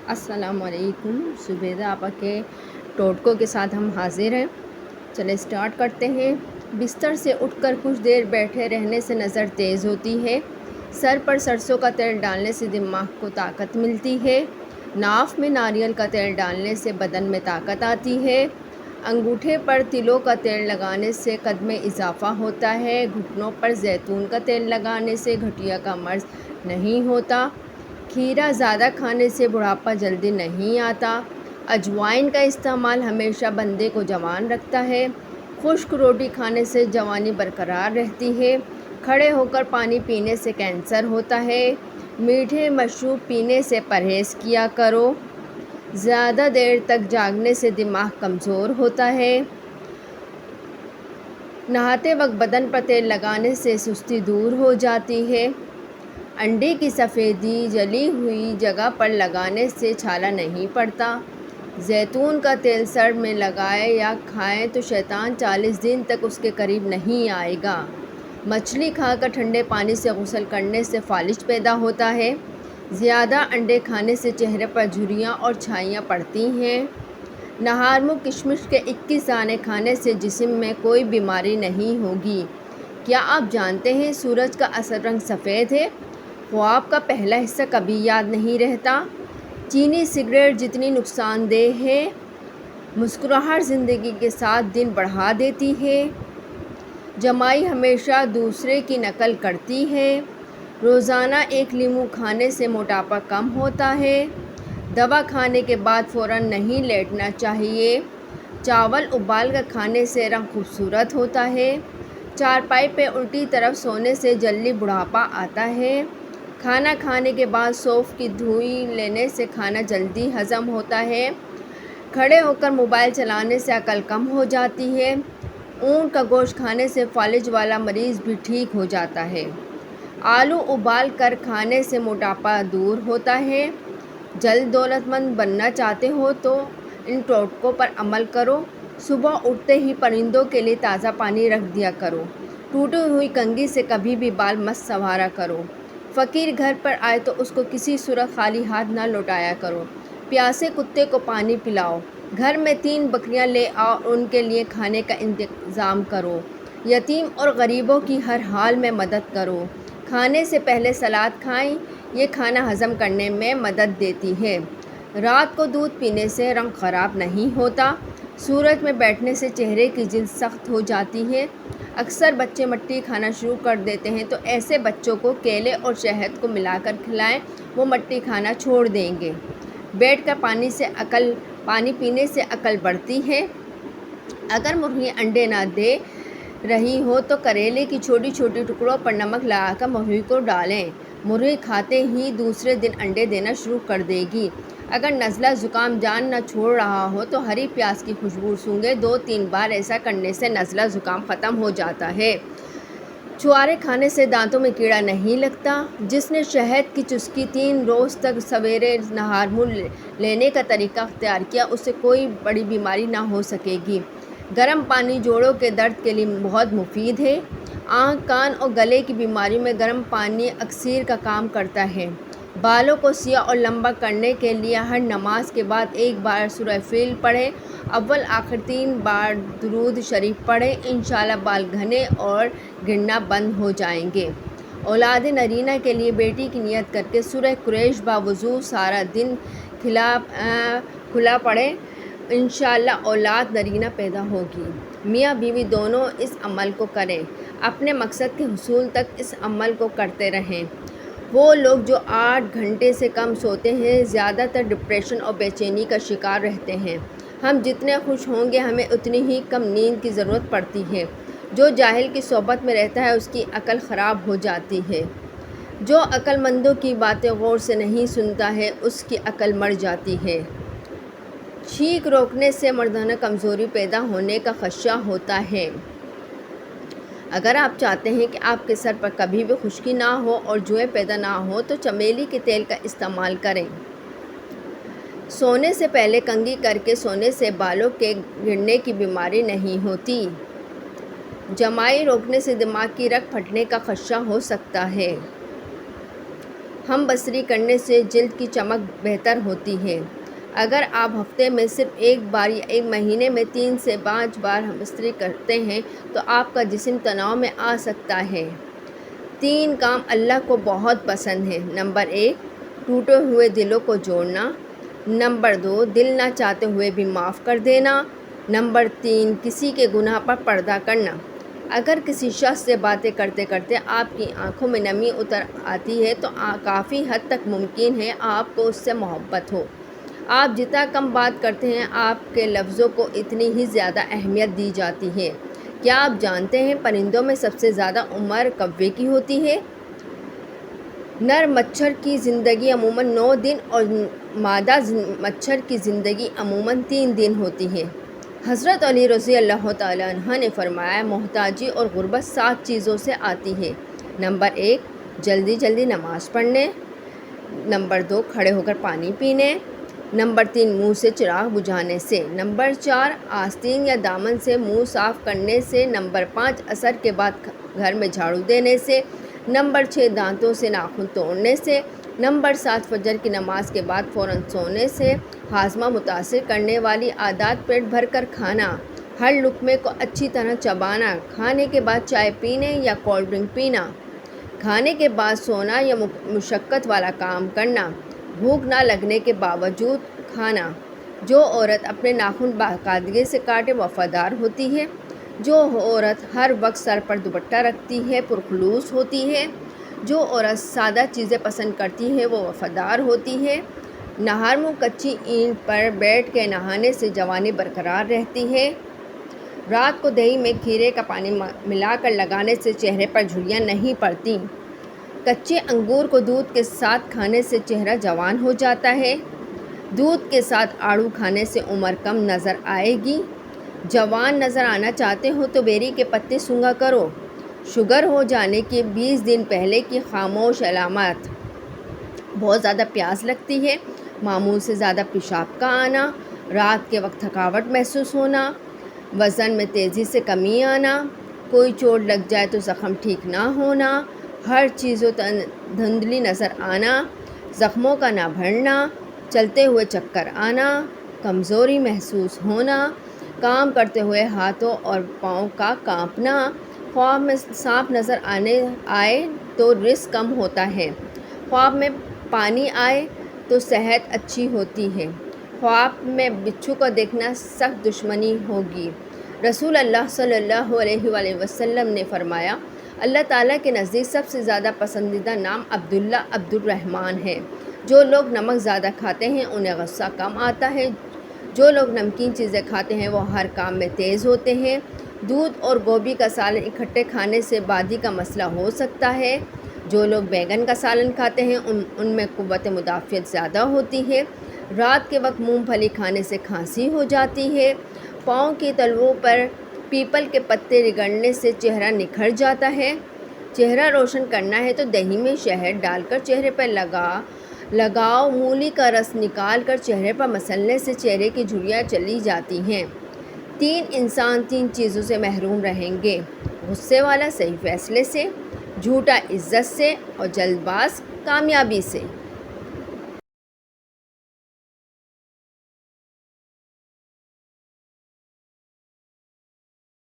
السلام علیکم۔ زبیدہ آپا کے ٹوٹکوں کے ساتھ ہم حاضر ہیں۔ چلے اسٹارٹ کرتے ہیں۔ بستر سے اٹھ کر کچھ دیر بیٹھے رہنے سے نظر تیز ہوتی ہے۔ سر پر سرسوں کا تیل ڈالنے سے دماغ کو طاقت ملتی ہے۔ ناف میں ناریل کا تیل ڈالنے سے بدن میں طاقت آتی ہے۔ انگوٹھے پر تلوں کا تیل لگانے سے قد میں اضافہ ہوتا ہے۔ گھٹنوں پر زیتون کا تیل لگانے سے گٹھیا کا مرض نہیں ہوتا۔ کھیرا زیادہ کھانے سے بڑھاپا جلدی نہیں آتا۔ اجوائن کا استعمال ہمیشہ بندے کو جوان رکھتا ہے۔ خشک روٹی کھانے سے جوانی برقرار رہتی ہے۔ کھڑے ہو کر پانی پینے سے کینسر ہوتا ہے۔ میٹھے مشروب پینے سے پرہیز کیا کرو۔ زیادہ دیر تک جاگنے سے دماغ کمزور ہوتا ہے۔ نہاتے وقت بدن پر تیل لگانے سے سستی دور ہو جاتی ہے۔ انڈے کی سفیدی جلی ہوئی جگہ پر لگانے سے چھالا نہیں پڑتا۔ زیتون کا تیل سر میں لگائیں یا کھائیں تو شیطان 40 دن تک اس کے قریب نہیں آئے گا۔ مچھلی کھا کر ٹھنڈے پانی سے غسل کرنے سے فالج پیدا ہوتا ہے۔ زیادہ انڈے کھانے سے چہرے پر جھریاں اور چھائیاں پڑتی ہیں۔ نہار منہ کشمش کے 21 دانے کھانے سے جسم میں کوئی بیماری نہیں ہوگی۔ کیا آپ جانتے ہیں سورج کا اصل رنگ سفید ہے؟ خواب کا پہلا حصہ کبھی یاد نہیں رہتا۔ چینی سگریٹ جتنی نقصان دہ ہے، مسکراہٹ زندگی کے ساتھ دن بڑھا دیتی ہے۔ جمائی ہمیشہ دوسرے کی نقل کرتی ہے۔ روزانہ ایک لیمو کھانے سے موٹاپا کم ہوتا ہے۔ دوا کھانے کے بعد فوراً نہیں لیٹنا چاہیے۔ چاول ابال کر کھانے سے رنگ خوبصورت ہوتا ہے۔ چارپائی پہ الٹی طرف سونے سے جلدی بڑھاپا آتا ہے۔ کھانا کھانے کے بعد سونف کی دھوئی لینے سے کھانا جلدی ہضم ہوتا ہے۔ کھڑے ہو کر موبائل چلانے سے عقل کم ہو جاتی ہے۔ اونٹ کا گوشت کھانے سے فالج والا مریض بھی ٹھیک ہو جاتا ہے۔ آلو ابال کر کھانے سے موٹاپا دور ہوتا ہے۔ جلد دولت مند بننا چاہتے ہو تو ان ٹوٹکوں پر عمل کرو۔ صبح اٹھتے ہی پرندوں کے لیے تازہ پانی رکھ دیا کرو۔ ٹوٹی ہوئی کنگھی سے کبھی بھی بال مت سنوارا کرو۔ فقیر گھر پر آئے تو اس کو کسی صورت خالی ہاتھ نہ لوٹایا کرو۔ پیاسے کتے کو پانی پلاؤ۔ گھر میں 3 بکریاں لے آؤ اور ان کے لیے کھانے کا انتظام کرو۔ یتیم اور غریبوں کی ہر حال میں مدد کرو۔ کھانے سے پہلے سلاد کھائیں، یہ کھانا ہضم کرنے میں مدد دیتی ہے۔ رات کو دودھ پینے سے رنگ خراب نہیں ہوتا۔ سورج میں بیٹھنے سے چہرے کی جلد سخت ہو جاتی ہے۔ اکثر بچے مٹی کھانا شروع کر دیتے ہیں تو ایسے بچوں کو کیلے اور شہد کو ملا کر کھلائیں، وہ مٹی کھانا چھوڑ دیں گے۔ بیٹھ کر پانی پینے سے عقل بڑھتی ہے۔ اگر مرغی انڈے نہ دے رہی ہو تو کریلے کی چھوٹی چھوٹی ٹکڑوں پر نمک لگا کر مرغی کو ڈالیں۔ مرغی کھاتے ہی دوسرے دن انڈے دینا شروع کر دے گی۔ اگر نزلہ زکام جان نہ چھوڑ رہا ہو تو ہری پیاز کی خوشبو سونگھیں۔ 2-3 بار ایسا کرنے سے نزلہ زکام ختم ہو جاتا ہے۔ چھوارے کھانے سے دانتوں میں کیڑا نہیں لگتا۔ جس نے شہد کی چسکی 3 روز تک سویرے نہار منہ لینے کا طریقہ اختیار کیا، اسے کوئی بڑی بیماری نہ ہو سکے گی۔ گرم پانی جوڑوں کے درد کے لیے بہت مفید ہے۔ آنکھ، کان اور گلے کی بیماریوں میں گرم پانی اکسیر کا کام کرتا ہے۔ بالوں کو سیاہ اور لمبا کرنے کے لیے ہر نماز کے بعد 1 بار سورہ فیل پڑھیں۔ اول آخر 3 بار درود شریف پڑھیں۔ انشاءاللہ بال گھنے اور گرنا بند ہو جائیں گے۔ اولاد نرینہ کے لیے بیٹی کی نیت کر کے سورہ قریش باوضو سارا دن کھلا پڑھیں۔ انشاءاللہ اولاد نرینہ پیدا ہوگی۔ میاں بیوی دونوں اس عمل کو کریں۔ اپنے مقصد کے حصول تک اس عمل کو کرتے رہیں۔ وہ لوگ جو 8 گھنٹے سے کم سوتے ہیں زیادہ تر ڈپریشن اور بے چینی کا شکار رہتے ہیں۔ ہم جتنے خوش ہوں گے ہمیں اتنی ہی کم نیند کی ضرورت پڑتی ہے۔ جو جاہل کی صحبت میں رہتا ہے اس کی عقل خراب ہو جاتی ہے۔ جو عقل مندوں کی باتیں غور سے نہیں سنتا ہے اس کی عقل مر جاتی ہے۔ چھینک روکنے سے مردانہ کمزوری پیدا ہونے کا خدشہ ہوتا ہے۔ اگر آپ چاہتے ہیں کہ آپ کے سر پر کبھی بھی خشکی نہ ہو اور جوئیں پیدا نہ ہوں تو چمیلی کے تیل کا استعمال کریں۔ سونے سے پہلے کنگھی کر کے سونے سے بالوں کے گرنے کی بیماری نہیں ہوتی۔ جمائی روکنے سے دماغ کی رگ پھٹنے کا خدشہ ہو سکتا ہے۔ ہم بصری کرنے سے جلد کی چمک بہتر ہوتی ہے۔ اگر آپ ہفتے میں صرف ایک بار یا ایک مہینے میں 3 سے 5 بار ہم بستری کرتے ہیں تو آپ کا جسم تناؤ میں آ سکتا ہے۔ 3 کام اللہ کو بہت پسند ہیں۔ نمبر 1، ٹوٹے ہوئے دلوں کو جوڑنا۔ نمبر 2، دل نہ چاہتے ہوئے بھی معاف کر دینا۔ نمبر 3، کسی کے گناہ پر پردہ کرنا۔ اگر کسی شخص سے باتیں کرتے کرتے آپ کی آنکھوں میں نمی اتر آتی ہے تو کافی حد تک ممکن ہے آپ کو اس سے محبت ہو۔ آپ جتنا کم بات کرتے ہیں آپ کے لفظوں کو اتنی ہی زیادہ اہمیت دی جاتی ہے۔ کیا آپ جانتے ہیں پرندوں میں سب سے زیادہ عمر کوے کی ہوتی ہے؟ نر مچھر کی زندگی عموماً 9 دن اور مادہ مچھر کی زندگی عموماً 3 دن ہوتی ہے۔ حضرت علی رضی اللہ تعالیٰ عنہ نے فرمایا، محتاجی اور غربت 7 چیزوں سے آتی ہے۔ نمبر 1، جلدی جلدی نماز پڑھنے۔ نمبر 2، کھڑے ہو کر پانی پینے۔ نمبر 3، منہ سے چراغ بجھانے سے۔ نمبر 4، آستین یا دامن سے منہ صاف کرنے سے۔ نمبر 5، عصر کے بعد گھر میں جھاڑو دینے سے۔ نمبر 6، دانتوں سے ناخن توڑنے سے۔ نمبر 7، فجر کی نماز کے بعد فوراً سونے سے۔ ہاضمہ متاثر کرنے والی عادات: پیٹ بھر کر کھانا، ہر لقمے کو اچھی طرح چبانا، کھانے کے بعد چائے پینے یا کولڈ ڈرنک پینا، کھانے کے بعد سونا یا مشقت والا کام کرنا، بھوک نہ لگنے کے باوجود کھانا۔ جو عورت اپنے ناخن باقاعدگی سے کاٹے وفادار ہوتی ہے۔ جو عورت ہر وقت سر پر دوپٹہ رکھتی ہے پرخلوص ہوتی ہے۔ جو عورت سادہ چیزیں پسند کرتی ہے وہ وفادار ہوتی ہے۔ نہار منہ کچی اینٹ پر بیٹھ کے نہانے سے جوانی برقرار رہتی ہے۔ رات کو دہی میں کھیرے کا پانی ملا کر لگانے سے چہرے پر جھریاں نہیں پڑتی۔ کچے انگور کو دودھ کے ساتھ کھانے سے چہرہ جوان ہو جاتا ہے۔ دودھ کے ساتھ آڑو کھانے سے عمر کم نظر آئے گی۔ جوان نظر آنا چاہتے ہو تو بیری کے پتے سونگھا کرو۔ شوگر ہو جانے کے 20 دن پہلے کی خاموش علامات: بہت زیادہ پیاس لگتی ہے، معمول سے زیادہ پیشاب کا آنا، رات کے وقت تھکاوٹ محسوس ہونا، وزن میں تیزی سے کمی آنا، کوئی چوٹ لگ جائے تو زخم ٹھیک نہ ہونا، ہر چیز دھندلی نظر آنا، زخموں کا نہ بھرنا، چلتے ہوئے چکر آنا، کمزوری محسوس ہونا، کام کرتے ہوئے ہاتھوں اور پاؤں کا کانپنا، خواب میں سانپ نظر آئے تو رزق کم ہوتا ہے، خواب میں پانی آئے تو صحت اچھی ہوتی ہے، خواب میں بچھو کو دیکھنا سخت دشمنی ہوگی۔ رسول اللہ صلی اللہ علیہ وآلہ وسلم نے فرمایا، اللہ تعالیٰ کے نزدیک سب سے زیادہ پسندیدہ نام عبداللہ عبد الرحمن ہے۔ جو لوگ نمک زیادہ کھاتے ہیں انہیں غصہ کم آتا ہے۔ جو لوگ نمکین چیزیں کھاتے ہیں وہ ہر کام میں تیز ہوتے ہیں۔ دودھ اور گوبھی کا سالن اکٹھے کھانے سے بادی کا مسئلہ ہو سکتا ہے۔ جو لوگ بیگن کا سالن کھاتے ہیں ان میں قوت مدافعت زیادہ ہوتی ہے۔ رات کے وقت مونگ پھلی کھانے سے کھانسی ہو جاتی ہے۔ پاؤں کی تلوؤں پر پیپل کے پتے رگڑنے سے چہرہ نکھر جاتا ہے۔ چہرہ روشن کرنا ہے تو دہی میں شہد ڈال کر چہرے پر لگاؤ۔ مولی کا رس نکال کر چہرے پر مسلنے سے چہرے کی جھریاں چلی جاتی ہیں۔ 3 انسان 3 چیزوں سے محروم رہیں گے: غصے والا صحیح فیصلے سے، جھوٹا عزت سے، اور جلد باز کامیابی سے۔